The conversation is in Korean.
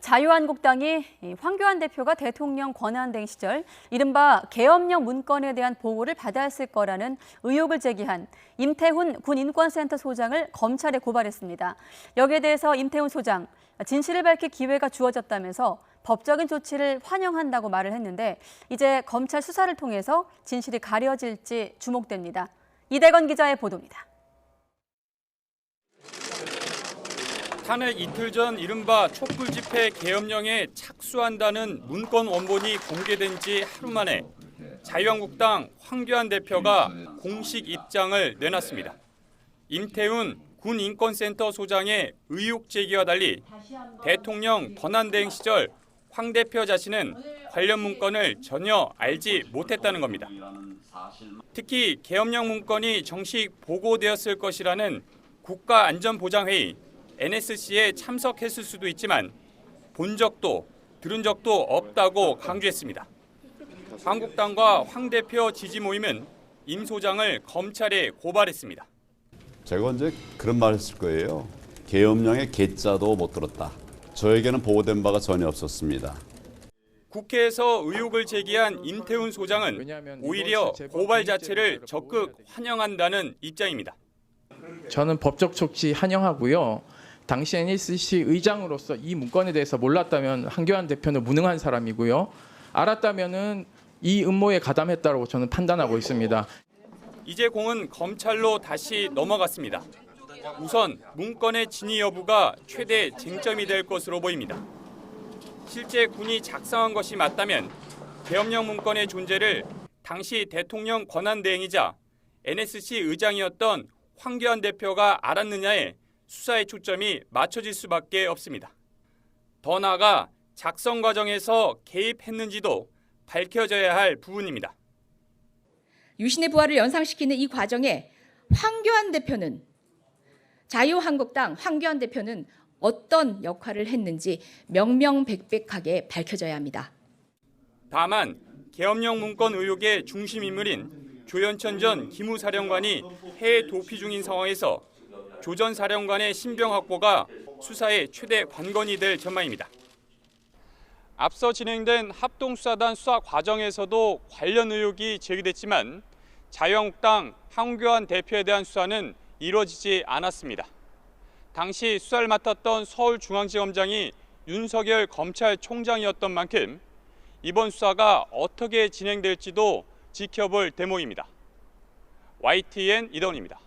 자유한국당이 황교안 대표가 대통령 권한대행 시절 이른바 계엄령 문건에 대한 보고를 받았을 거라는 의혹을 제기한 임태훈 군인권센터 소장을 검찰에 고발했습니다. 여기에 대해서 임태훈 소장, 진실을 밝힐 기회가 주어졌다면서 법적인 조치를 환영한다고 말을 했는데 이제 검찰 수사를 통해서 진실이 가려질지 주목됩니다. 이대건 기자의 보도입니다. 탄핵 이틀 전 이른바 촛불 집회 계엄령에 착수한다는 문건 원본이 공개된 지 하루 만에 자유한국당 황교안 대표가 공식 입장을 내놨습니다. 임태훈 군인권센터 소장의 의혹 제기와 달리 대통령 권한대행 시절 황 대표 자신은 관련 문건을 전혀 알지 못했다는 겁니다. 특히 계엄령 문건이 정식 보고되었을 것이라는 국가안전보장회의 NSC에 참석했을 수도 있지만 본 적도 들은 적도 없다고 강조했습니다. 한국당과 황 대표 지지 모임은 임 소장을 검찰에 고발했습니다. 제가 언제 그런 말 했을 거예요. 계엄령의 개자도 못 들었다. 저에게는 보고된 바가 전혀 없었습니다. 국회에서 의혹을 제기한 임태훈 소장은 오히려 고발 자체를 적극 환영한다는 입장입니다. 저는 법적 조치 환영하고요. 당시 NSC 의장으로서 이 문건에 대해서 몰랐다면 황교안 대표는 무능한 사람이고요. 알았다면은 이 음모에 가담했다고 저는 판단하고 있습니다. 이제 공은 검찰로 다시 넘어갔습니다. 우선 문건의 진위 여부가 최대 쟁점이 될 것으로 보입니다. 실제 군이 작성한 것이 맞다면 계엄령 문건의 존재를 당시 대통령 권한대행이자 NSC 의장이었던 황교안 대표가 알았느냐에 수사의 초점이 맞춰질 수밖에 없습니다. 더 나아가 작성 과정에서 개입했는지도 밝혀져야 할 부분입니다. 유신의 부활을 연상시키는 이 과정에 황교안 대표는 자유한국당 황교안 대표는 어떤 역할을 했는지 명명백백하게 밝혀져야 합니다. 다만 계엄령 문건 의혹의 중심 인물인 조현천 전 기무사령관이 해외 도피 중인 상황에서 조 전 사령관의 신병 확보가 수사의 최대 관건이 될 전망입니다. 앞서 진행된 합동수사단 수사 과정에서도 관련 의혹이 제기됐지만 자유한국당 황교안 대표에 대한 수사는 이루어지지 않았습니다. 당시 수사를 맡았던 서울중앙지검장이 윤석열 검찰총장이었던 만큼 이번 수사가 어떻게 진행될지도 지켜볼 대목입니다. YTN 이동훈입니다.